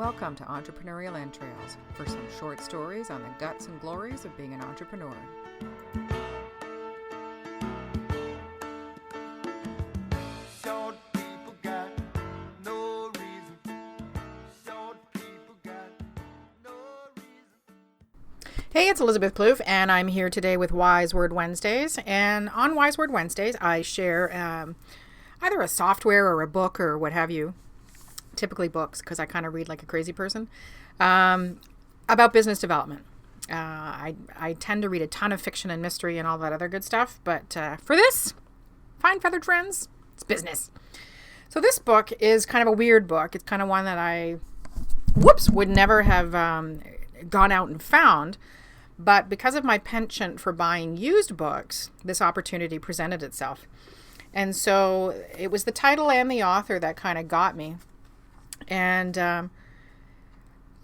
Welcome to Entrepreneurial Entrails for some short stories on the guts and glories of being an entrepreneur. Hey, it's Elizabeth Plouffe, and I'm here today with Wise Word Wednesdays. And on Wise Word Wednesdays, I share either a software or a book or what have you, typically books because I kind of read like a crazy person, about business development. I tend to read a ton of fiction and mystery and all that other good stuff, but for this, fine feathered friends, it's business. So this book is kind of a weird book. It's kind of one that I, would never have gone out and found. But because of my penchant for buying used books, this opportunity presented itself. And so it was the title and the author that kind of got me. And I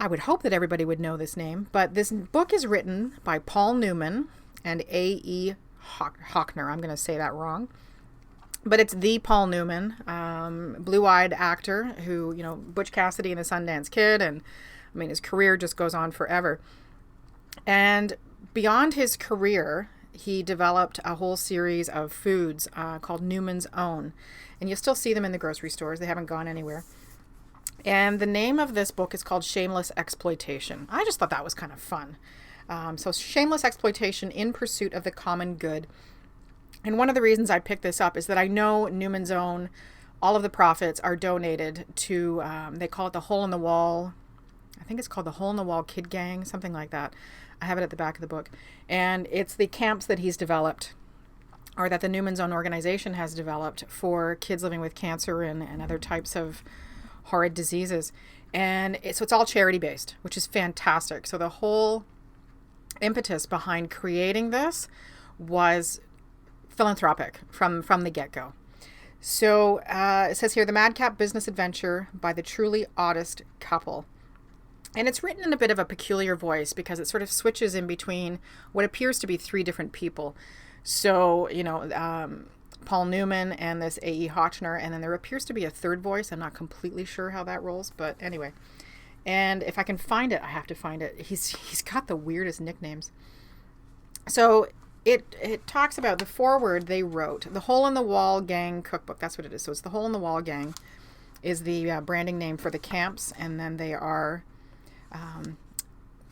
would hope that everybody would know this name. But this book is written by Paul Newman and A.E. Hochter. I'm going to say that wrong. But it's the Paul Newman, blue-eyed actor who, Butch Cassidy and the Sundance Kid. And I mean, his career just goes on forever. And beyond his career, he developed a whole series of foods called Newman's Own. And you'll still see them in the grocery stores. They haven't gone anywhere. And the name of this book is called Shameless Exploitation. I just thought that was kind of fun. So Shameless Exploitation in Pursuit of the Common Good. And one of the reasons I picked this up is that I know Newman's Own, all of the profits are donated to, they call it the Hole in the Wall. I think it's called the Hole in the Wall Kid Gang, something like that. I have it at the back of the book. And it's the camps that he's developed, or that the Newman's Own organization has developed for kids living with cancer and other types of horrid diseases. And so it's all charity based, which is fantastic. So the whole impetus behind creating this was philanthropic from the get-go. So it says here, the madcap business adventure by the truly oddest couple. And it's written in a bit of a peculiar voice because it sort of switches in between what appears to be three different people. So, Paul Newman and this A.E. Hochter, and then there appears to be a third voice. I'm not completely sure how that rolls, but anyway. And if I can find it, I have to find it. He's got the weirdest nicknames. So it talks about the foreword they wrote, the Hole in the Wall Gang Cookbook. That's what it is. So it's the Hole in the Wall Gang is the branding name for the camps, and then they are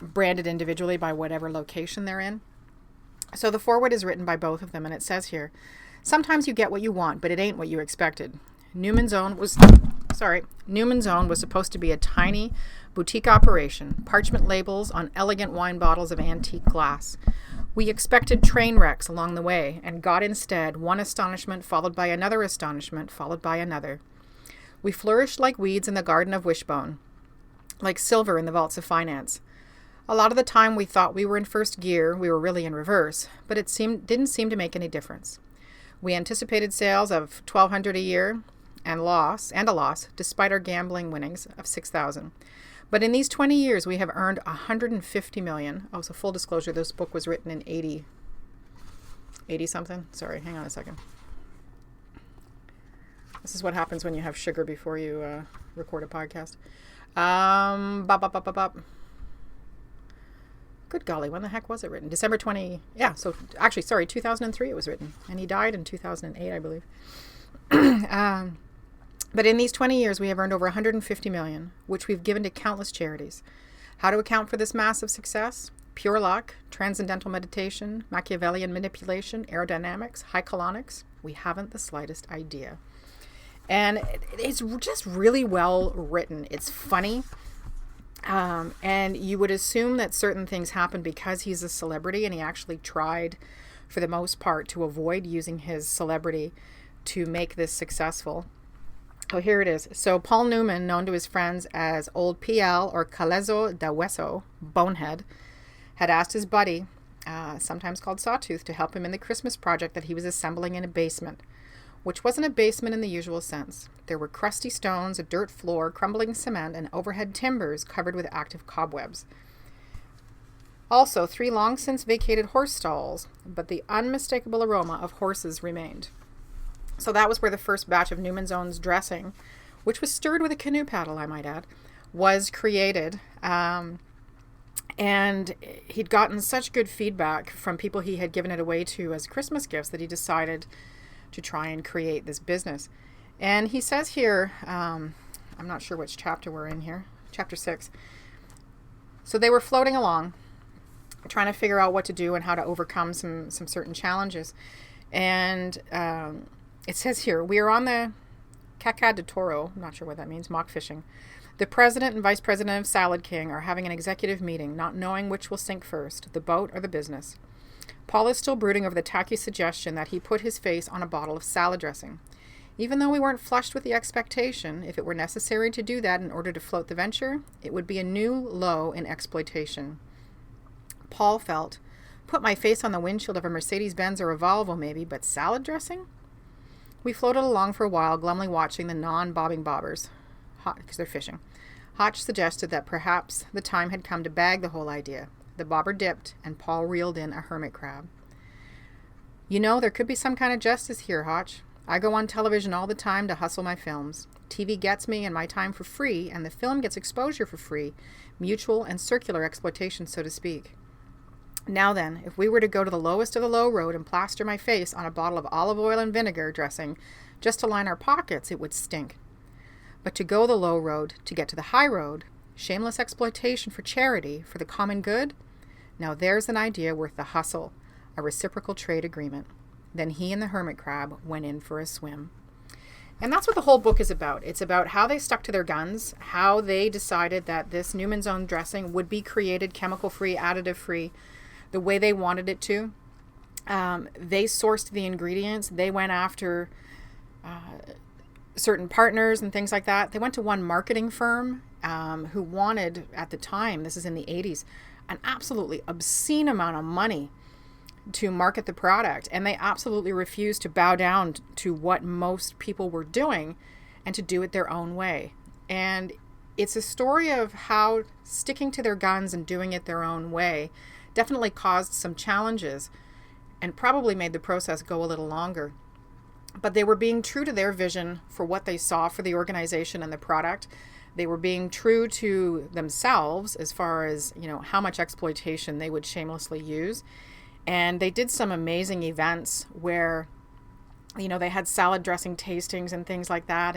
branded individually by whatever location they're in. So the foreword is written by both of them, and it says here, sometimes you get what you want, but it ain't what you expected. Newman's Own was supposed to be a tiny boutique operation, parchment labels on elegant wine bottles of antique glass. We expected train wrecks along the way, and got instead one astonishment followed by another astonishment followed by another. We flourished like weeds in the garden of Wishbone, like silver in the vaults of finance. A lot of the time we thought we were in first gear, we were really in reverse, but it didn't seem to make any difference. We anticipated sales of $1,200 a year and a loss, despite our gambling winnings of $6,000. But in these 20 years, we have earned $150 million. Oh, so full disclosure, this book was written in 80 something. Sorry, hang on a second. This is what happens when you have sugar before you record a podcast. Good golly, when the heck was it written? December 20, yeah, so actually, sorry, 2003 it was written. And he died in 2008, I believe. But in these 20 years, we have earned over $150 million, which we've given to countless charities. How to account for this massive success? Pure luck, transcendental meditation, Machiavellian manipulation, aerodynamics, high colonics? We haven't the slightest idea. And it's just really well written. It's funny. And you would assume that certain things happen because he's a celebrity, and he actually tried, for the most part, to avoid using his celebrity to make this successful. Oh, here it is. So Paul Newman, known to his friends as Old PL or Calezo de Hueso, Bonehead, had asked his buddy, sometimes called Sawtooth, to help him in the Christmas project that he was assembling in a basement, which wasn't a basement in the usual sense. There were crusty stones, a dirt floor, crumbling cement, and overhead timbers covered with active cobwebs. Also, 3 long since vacated horse stalls, but the unmistakable aroma of horses remained. So that was where the first batch of Newman's Own's dressing, which was stirred with a canoe paddle, I might add, was created. And he'd gotten such good feedback from people he had given it away to as Christmas gifts that he decided to try and create this business. And he says here, I'm not sure which chapter we're in here, chapter 6. So they were floating along, trying to figure out what to do and how to overcome some certain challenges. And it says here, we are on the Caca de Toro, I'm not sure what that means, mock fishing. The president and vice president of Salad King are having an executive meeting, not knowing which will sink first, the boat or the business. Paul is still brooding over the tacky suggestion that he put his face on a bottle of salad dressing. Even though we weren't flushed with the expectation, if it were necessary to do that in order to float the venture, it would be a new low in exploitation. Paul felt, put my face on the windshield of a Mercedes-Benz or a Volvo maybe, but salad dressing? We floated along for a while, glumly watching the non-bobbing bobbers, because they're fishing. Hotch suggested that perhaps the time had come to bag the whole idea. The bobber dipped, and Paul reeled in a hermit crab. You know, there could be some kind of justice here, Hotch. I go on television all the time to hustle my films. TV gets me and my time for free, and the film gets exposure for free. Mutual and circular exploitation, so to speak. Now then, if we were to go to the lowest of the low road and plaster my face on a bottle of olive oil and vinegar dressing just to line our pockets, it would stink. But to go the low road, to get to the high road, shameless exploitation for charity, for the common good, now there's an idea worth the hustle, a reciprocal trade agreement. Then he and the hermit crab went in for a swim. And that's what the whole book is about. It's about how they stuck to their guns, how they decided that this Newman's Own dressing would be created chemical-free, additive-free, the way they wanted it to. They sourced the ingredients. They went after certain partners and things like that. They went to one marketing firm who wanted, at the time, this is in the 80s, an absolutely obscene amount of money to market the product. And they absolutely refused to bow down to what most people were doing and to do it their own way. And it's a story of how sticking to their guns and doing it their own way definitely caused some challenges and probably made the process go a little longer. But they were being true to their vision for what they saw for the organization and the product. They were being true to themselves as far as, how much exploitation they would shamelessly use. And they did some amazing events where, they had salad dressing tastings and things like that.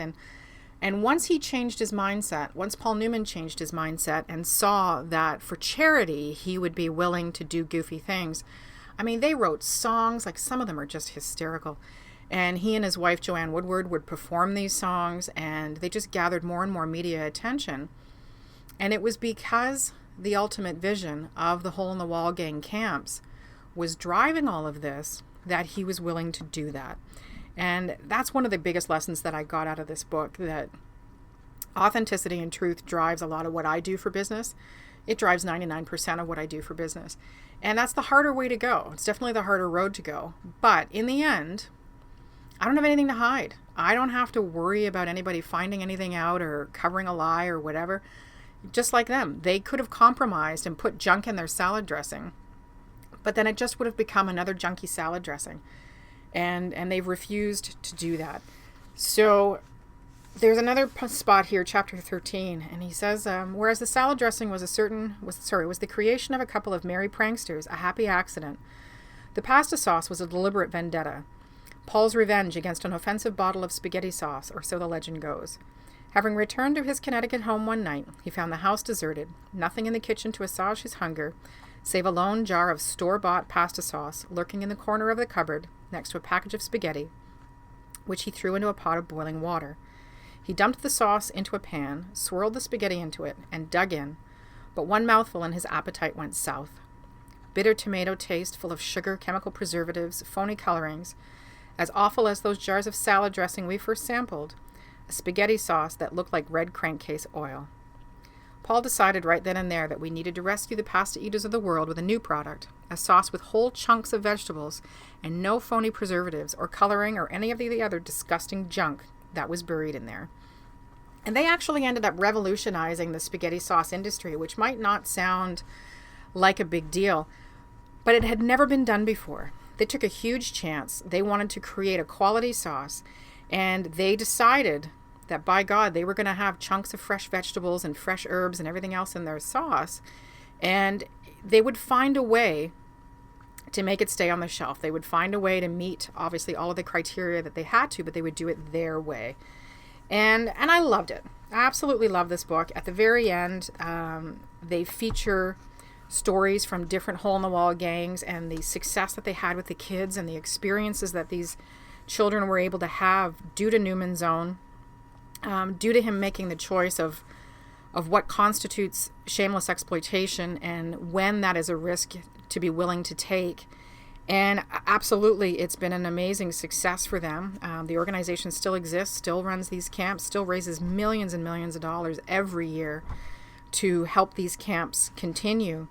And once he changed his mindset, once Paul Newman changed his mindset and saw that for charity, he would be willing to do goofy things. I mean, they wrote songs, like some of them are just hysterical. And he and his wife, Joanne Woodward, would perform these songs, and they just gathered more and more media attention. And it was because the ultimate vision of the Hole in the Wall gang camps was driving all of this that he was willing to do that. And that's one of the biggest lessons that I got out of this book, that authenticity and truth drives a lot of what I do for business. It drives 99% of what I do for business. And that's the harder way to go. It's definitely the harder road to go. But in the end, I don't have anything to hide. I don't have to worry about anybody finding anything out or covering a lie or whatever. Just like them. They could have compromised and put junk in their salad dressing, but then it just would have become another junky salad dressing. And they've refused to do that. So there's another spot here, chapter 13, and he says, whereas the salad dressing was the creation of a couple of merry pranksters, a happy accident, the pasta sauce was a deliberate vendetta. Paul's revenge against an offensive bottle of spaghetti sauce, or so the legend goes. Having returned to his Connecticut home one night, he found the house deserted, nothing in the kitchen to assuage his hunger, save a lone jar of store-bought pasta sauce lurking in the corner of the cupboard next to a package of spaghetti, which he threw into a pot of boiling water. He dumped the sauce into a pan, swirled the spaghetti into it, and dug in, but one mouthful and his appetite went south. Bitter tomato taste full of sugar, chemical preservatives, phony colorings, as awful as those jars of salad dressing we first sampled, a spaghetti sauce that looked like red crankcase oil. Paul decided right then and there that we needed to rescue the pasta eaters of the world with a new product, a sauce with whole chunks of vegetables and no phony preservatives or coloring or any of the other disgusting junk that was buried in there. And they actually ended up revolutionizing the spaghetti sauce industry, which might not sound like a big deal, but it had never been done before. They took a huge chance. They wanted to create a quality sauce, and they decided that by God, they were going to have chunks of fresh vegetables and fresh herbs and everything else in their sauce. And they would find a way to make it stay on the shelf. They would find a way to meet, obviously, all of the criteria that they had to, but they would do it their way. And I loved it. I absolutely love this book. At the very end, they feature stories from different hole-in-the-wall gangs and the success that they had with the kids and the experiences that these children were able to have due to Newman's own, due to him making the choice of what constitutes shameless exploitation and when that is a risk to be willing to take. And absolutely, it's been an amazing success for them. The organization still exists, still runs these camps, still raises millions and millions of dollars every year to help these camps continue.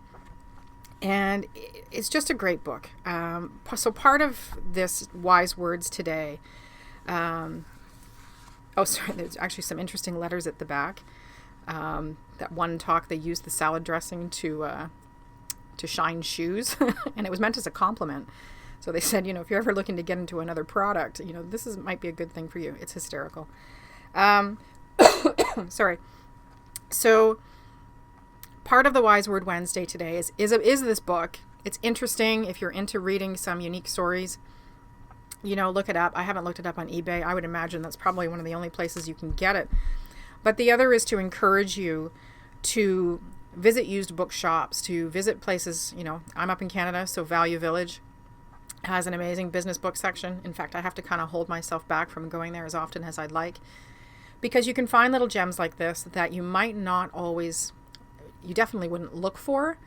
And it's just a great book. So part of this Wise Words today, there's actually some interesting letters at the back. That one talk, they used the salad dressing to shine shoes, and it was meant as a compliment. So they said, if you're ever looking to get into another product, might be a good thing for you. It's hysterical. Sorry. So part of the Wise Word Wednesday today is this book. It's interesting if you're into reading some unique stories. Look it up. I haven't looked it up on eBay. I would imagine that's probably one of the only places you can get it. But the other is to encourage you to visit used bookshops, to visit places. I'm up in Canada, so Value Village has an amazing business book section. In fact, I have to kind of hold myself back from going there as often as I'd like, because you can find little gems like this that you might not always, you definitely wouldn't look for,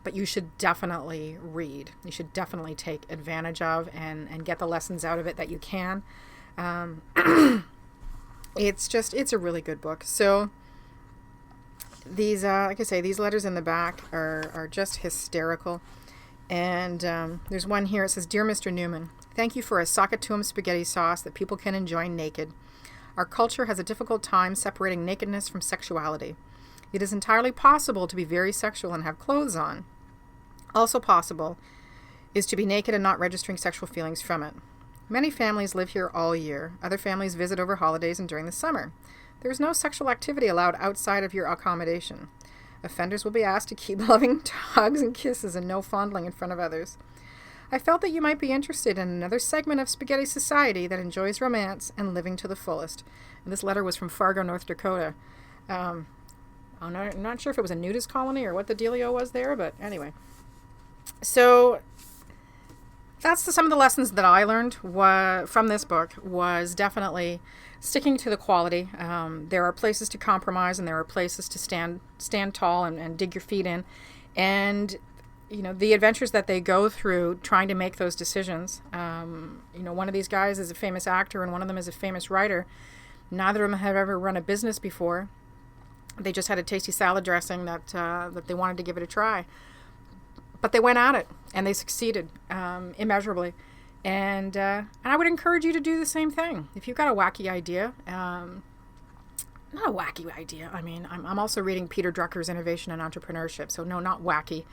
but you should definitely read. You should definitely take advantage of and get the lessons out of it that you can. It's a really good book. So these, like I say, these letters in the back are just hysterical. And there's one here. It says, "Dear Mr. Newman, thank you for a sock-it-to-'em spaghetti sauce that people can enjoy naked. Our culture has a difficult time separating nakedness from sexuality. It is entirely possible to be very sexual and have clothes on. Also possible is to be naked and not registering sexual feelings from it. Many families live here all year. Other families visit over holidays and during the summer. There is no sexual activity allowed outside of your accommodation. Offenders will be asked to keep loving hugs and kisses and no fondling in front of others. I felt that you might be interested in another segment of spaghetti society that enjoys romance and living to the fullest." And this letter was from Fargo, North Dakota. I'm not sure if it was a nudist colony or what the dealio was there, but anyway. So that's some of the lessons that I learned from this book, was definitely sticking to the quality. There are places to compromise, and there are places to stand tall and dig your feet in. And, the adventures that they go through trying to make those decisions. One of these guys is a famous actor and one of them is a famous writer. Neither of them have ever run a business before. They just had a tasty salad dressing that they wanted to give it a try. But they went at it, and they succeeded immeasurably. And I would encourage you to do the same thing. If you've got a wacky idea, not a wacky idea. I mean, I'm also reading Peter Drucker's Innovation and Entrepreneurship, so no, not wacky.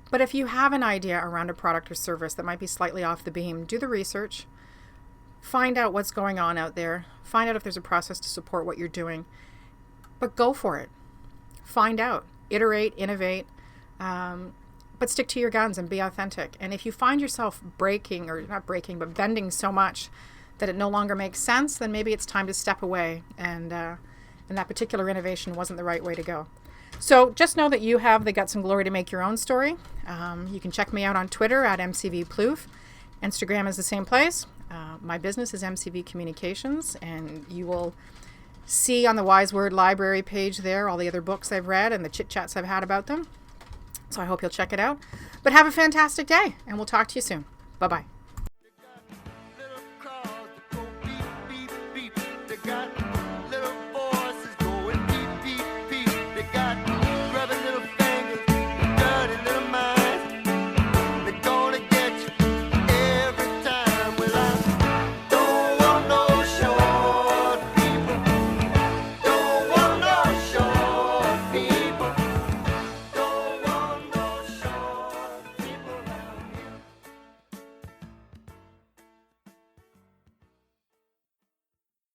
But if you have an idea around a product or service that might be slightly off the beam, do the research. Find out what's going on out there. Find out if there's a process to support what you're doing. But go for it. Find out. Iterate, innovate. But stick to your guns and be authentic. And if you find yourself bending so much that it no longer makes sense, then maybe it's time to step away. And that particular innovation wasn't the right way to go. So just know that you have the guts and glory to make your own story. You can check me out on Twitter at MCVPlouf. Instagram is the same place. My business is MCV Communications, and you will see on the Wise Word Library page there all the other books I've read and the chit-chats I've had about them. So I hope you'll check it out. But have a fantastic day, and we'll talk to you soon. Bye-bye.